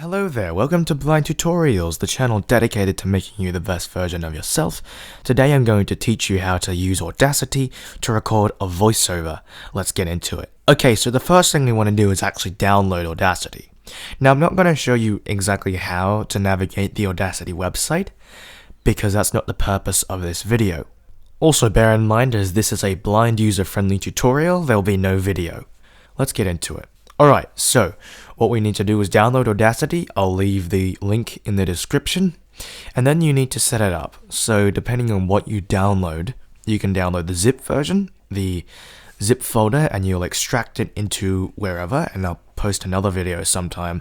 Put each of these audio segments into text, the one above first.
Hello there, welcome to Blind Tutorials, the channel dedicated to making you the best version of yourself. Today I'm going to teach you how to use Audacity to record a voiceover. Let's get into it. Okay, so the first thing we want to do is actually download Audacity. Now I'm not going to show you exactly how to navigate the Audacity website, because that's not the purpose of this video. Also bear in mind, as this is a blind user-friendly tutorial, there will be no video. Let's get into it. Alright, so what we need to do is download Audacity. I'll leave the link in the description. And then you need to set it up. So depending on what you download, you can download the zip version, the zip folder, and you'll extract it into wherever. And I'll post another video sometime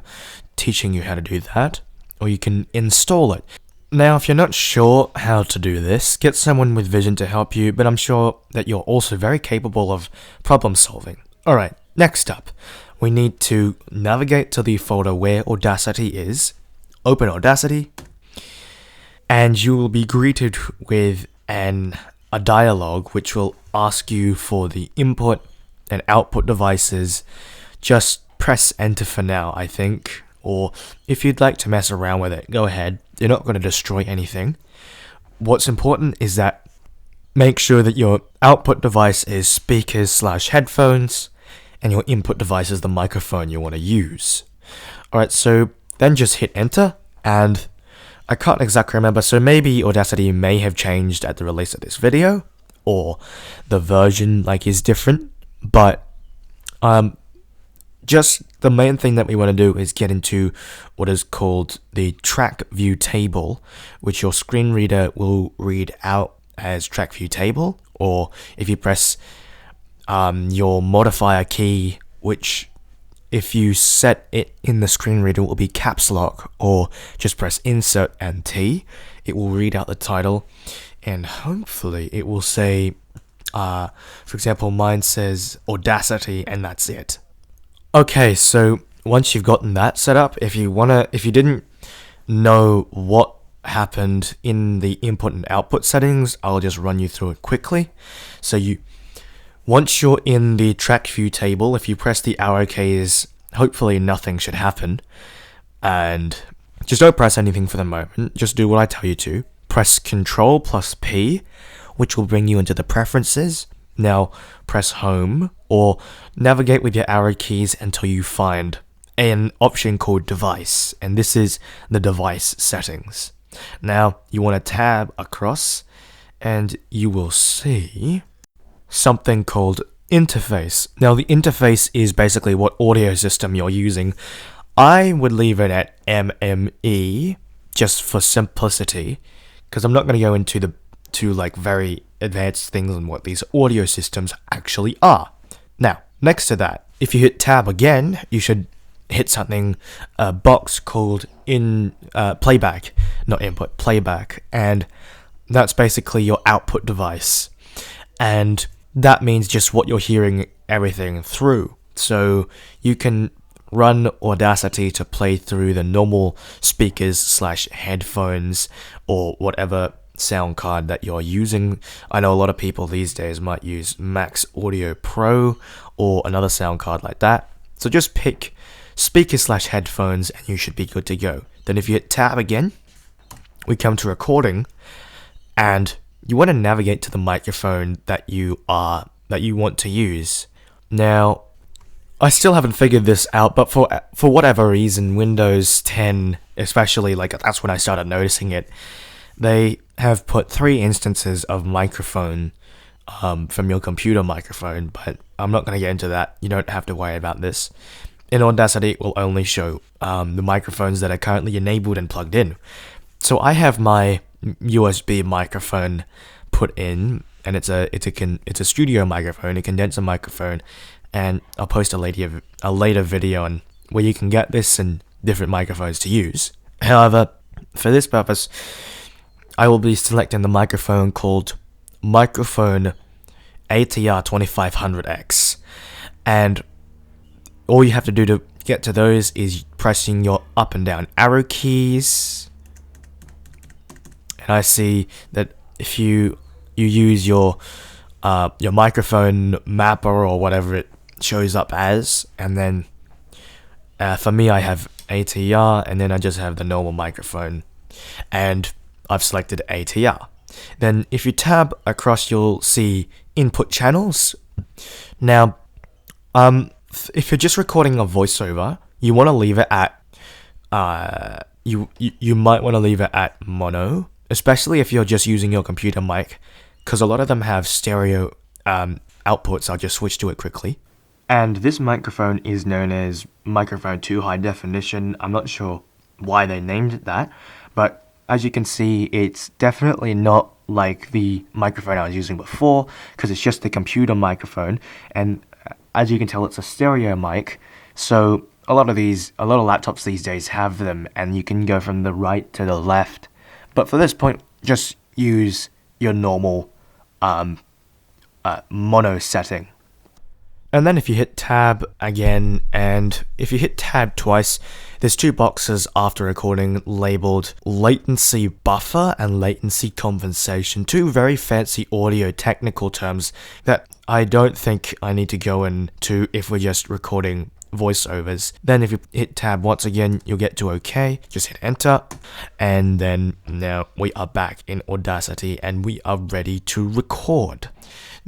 teaching you how to do that. Or you can install it. Now, if you're not sure how to do this, get someone with vision to help you, but I'm sure that you're also very capable of problem solving. Alright, next up, we need to navigate to the folder where Audacity is, open Audacity, and you will be greeted with a dialog which will ask you for the input and output devices. Just press enter for now, I think, or if you'd like to mess around with it, go ahead. You're not going to destroy anything. What's important is that make sure that your output device is speakers/headphones, and your input device is the microphone you want to use. Alright, so then just hit enter, and I can't exactly remember, so maybe Audacity may have changed at the release of this video, or the version is different, but just the main thing that we want to do is get into what is called the track view table, which your screen reader will read out as track view table, or if you press your modifier key, which if you set it in the screen reader will be caps lock, or just press insert and T, it will read out the title, and hopefully it will say, for example, mine says Audacity, and that's it. Okay, so once you've gotten that set up, if you didn't know what happened in the input and output settings, I'll just run you through it quickly. So once you're in the track view table, if you press the arrow keys, hopefully nothing should happen. And just don't press anything for the moment. Just do what I tell you to. Press Ctrl plus P, which will bring you into the preferences. Now press home, or navigate with your arrow keys until you find an option called device. And this is the device settings. Now you want to tab across, and you will see something called interface. Now the interface is basically what audio system you're using. I would leave it at MME just for simplicity, because I'm not going to go into very advanced things on what these audio systems actually are. Now, next to that, if you hit tab again, you should hit a box called playback, not input, playback, and that's basically your output device. And that means just what you're hearing everything through. So you can run Audacity to play through the normal speakers/headphones or whatever sound card that you're using. I know a lot of people these days might use Max Audio Pro or another sound card like that. So just pick speakers/headphones and you should be good to go. Then if you hit tab again, we come to recording, and you want to navigate to the microphone that you want to use. Now, I still haven't figured this out, but for whatever reason, Windows 10, especially, that's when I started noticing it, they have put 3 instances of microphone from your computer microphone, but I'm not going to get into that. You don't have to worry about this. In Audacity, it will only show the microphones that are currently enabled and plugged in. So I have my USB microphone put in, and it's a studio microphone, a condenser microphone, and I'll post a later video on where you can get this and different microphones to use. However, for this purpose, I will be selecting the microphone called Microphone ATR 2500X, and all you have to do to get to those is pressing your up and down arrow keys. And I see that if you use your microphone mapper or whatever it shows up as, and then for me I have ATR, and then I just have the normal microphone, and I've selected ATR. Then if you tab across, you'll see input channels. Now, if you're just recording a voiceover, you want to leave it at you might want to leave it at mono, especially if you're just using your computer mic, because a lot of them have stereo outputs. I'll just switch to it quickly. And this microphone is known as microphone 2 high definition. I'm not sure why they named it that, but as you can see, it's definitely not like the microphone I was using before, because it's just the computer microphone, and as you can tell, it's a stereo mic. So a lot of laptops these days have them, and you can go from the right to the left. But for this point, just use your normal mono setting. And then if you hit tab again, and if you hit tab twice, there's two boxes after recording labeled latency buffer and latency compensation. Two very fancy audio technical terms that I don't think I need to go into if we're just recording voiceovers. Then if you hit tab once again, you'll get to OK. Just hit enter, and then now we are back in Audacity and we are ready to record.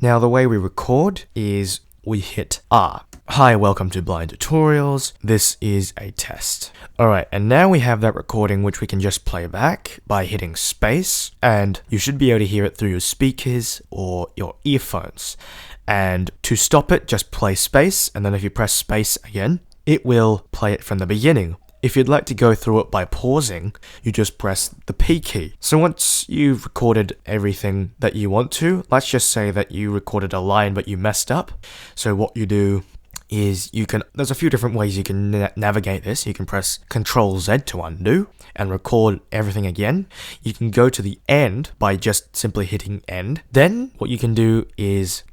Now the way we record is we hit R. Hi, welcome to Blind Tutorials. This is a test. Alright, and now we have that recording, which we can just play back by hitting space, and you should be able to hear it through your speakers or your earphones. And to stop it, just play space, and then if you press space again, it will play it from the beginning. If you'd like to go through it by pausing, you just press the P key. So once you've recorded everything that you want to, let's just say that you recorded a line but you messed up. So what you do is there's a few different ways you can navigate this. You can press ctrl Z to undo and record everything again. You can go to the end by just simply hitting end. Then what you can do is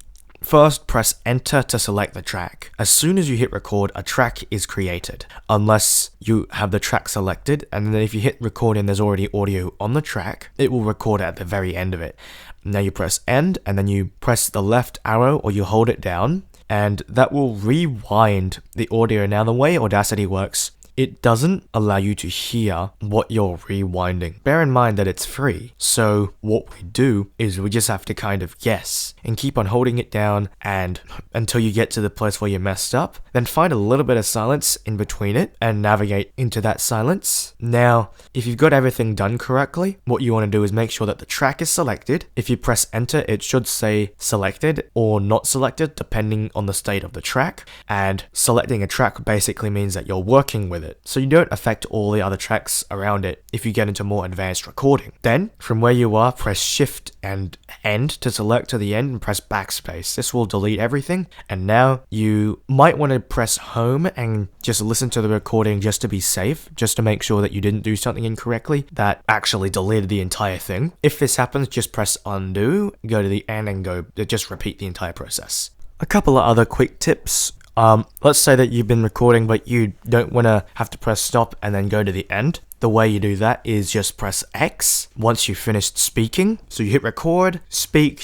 first, press enter to select the track. As soon as you hit record, a track is created, unless you have the track selected, and then if you hit record and there's already audio on the track, it will record at the very end of it. Now you press end, and then you press the left arrow or you hold it down, and that will rewind the audio. Now the way Audacity works, it doesn't allow you to hear what you're rewinding. Bear in mind that it's free, so what we do is we just have to kind of guess and keep on holding it down and until you get to the place where you messed up. Then find a little bit of silence in between it and navigate into that silence. Now, if you've got everything done correctly, what you want to do is make sure that the track is selected. If you press enter, it should say selected or not selected depending on the state of the track. And selecting a track basically means that you're working with it, so you don't affect all the other tracks around it if you get into more advanced recording. Then, from where you are, press shift and end to select to the end and press backspace. This will delete everything, and now you might want to press home and just listen to the recording just to be safe, just to make sure that you didn't do something incorrectly that actually deleted the entire thing. If this happens, just press undo, go to the end and just repeat the entire process. A couple of other quick tips. Let's say that you've been recording but you don't want to have to press stop and then go to the end. The way you do that is just press X once you've finished speaking. So you hit record, speak,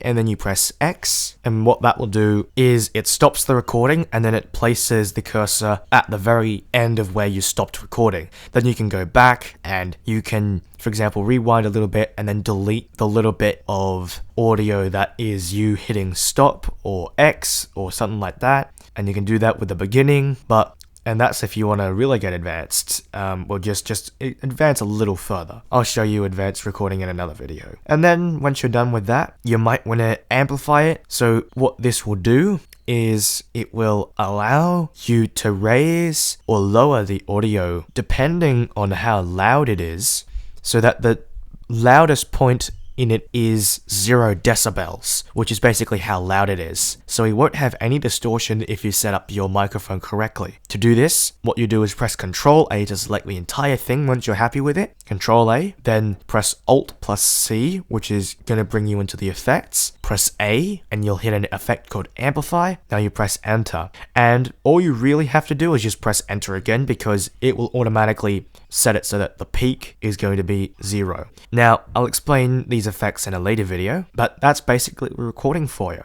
and then you press X. And what that will do is it stops the recording and then it places the cursor at the very end of where you stopped recording. Then you can go back and you can, for example, rewind a little bit and then delete the little bit of audio that is you hitting stop or X or something like that. And you can do that with the beginning, and that's if you want to really get advanced. We'll just advance a little further. I'll show you advanced recording in another video. And then once you're done with that, you might want to amplify it. So what this will do is it will allow you to raise or lower the audio depending on how loud it is, so that the loudest point in it is 0 decibels, which is basically how loud it is. So you won't have any distortion if you set up your microphone correctly. To do this, what you do is press Ctrl A to select the entire thing once you're happy with it. Ctrl A, then press Alt plus C, which is going to bring you into the effects. Press A, and you'll hit an effect called Amplify. Now you press Enter. And all you really have to do is just press Enter again, because it will automatically set it so that the peak is going to be 0. Now, I'll explain these effects in a later video, but that's basically recording for you.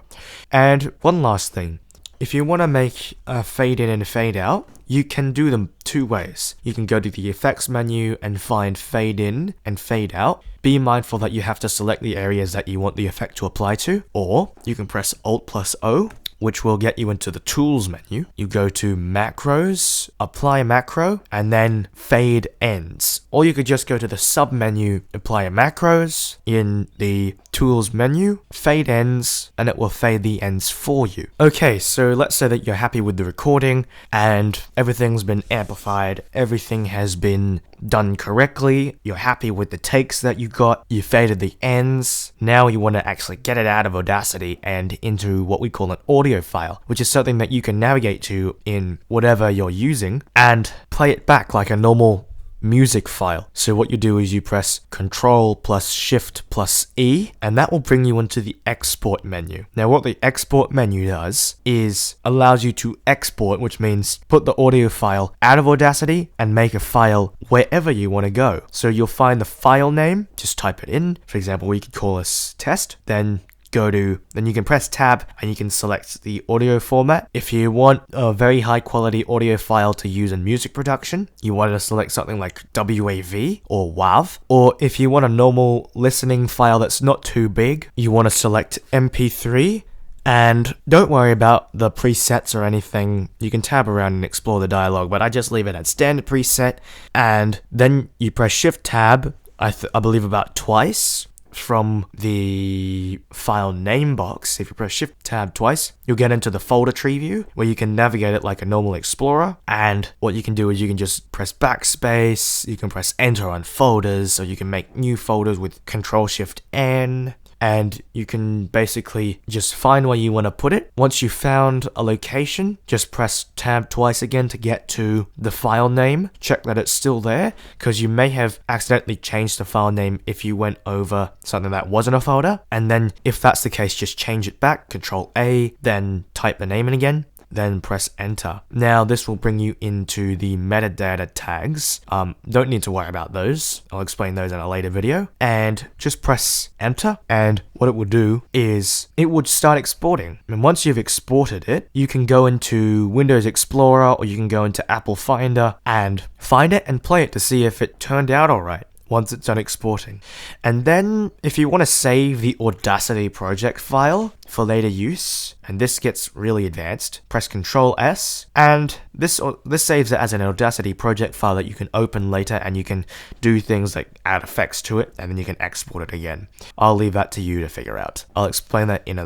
And one last thing. If you want to make a fade in and fade out, you can do them two ways. You can go to the effects menu and find fade in and fade out. Be mindful that you have to select the areas that you want the effect to apply to, or you can press Alt plus O, which will get you into the tools menu. You go to macros, apply macro, and then fade ends. Or you could just go to the sub menu, apply macros, in the tools menu, fade ends, and it will fade the ends for you. Okay, so let's say that you're happy with the recording and everything's been amplified, everything has been done correctly, you're happy with the takes that you got, you faded the ends. Now you want to actually get it out of Audacity and into what we call an audio file, which is something that you can navigate to in whatever you're using and play it back like a normal music file. So what you do is you press Ctrl plus Shift plus E, and that will bring you into the export menu. Now what the export menu does is allows you to export, which means put the audio file out of Audacity and make a file wherever you want to go. So you'll find the file name, just type it in. For example, we could call this test, then you can press tab and you can select the audio format. If you want a very high quality audio file to use in music production, you want to select something like WAV or WAV. Or if you want a normal listening file that's not too big, you want to select MP3. And don't worry about the presets or anything. You can tab around and explore the dialogue, but I just leave it at standard preset. And then you press Shift Tab, I believe about twice, from the file name box. If you press Shift Tab twice, you'll get into the folder tree view where you can navigate it like a normal explorer. And what you can do is you can just press backspace, you can press enter on folders, so you can make new folders with Ctrl Shift N. And you can basically just find where you want to put it. Once you've found a location, just press tab twice again to get to the file name. Check that it's still there, because you may have accidentally changed the file name if you went over something that wasn't a folder. And then if that's the case, just change it back, Control A, then type the name in again, then press enter. Now this will bring you into the metadata tags. Don't need to worry about those. I'll explain those in a later video. And just press enter, and what it will do is it would start exporting. And once you've exported it, you can go into Windows Explorer or you can go into Apple Finder and find it and play it to see if it turned out alright once it's done exporting. And then if you want to save the Audacity project file for later use, and this gets really advanced, press Ctrl S, and this saves it as an Audacity project file that you can open later, and you can do things like add effects to it, and then you can export it again. I'll leave that to you to figure out. I'll explain that in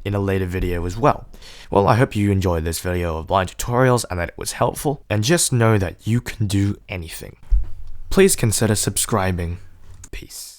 a later video as well. Well, I hope you enjoyed this video of blind tutorials and that it was helpful, and just know that you can do anything. Please consider subscribing. Peace.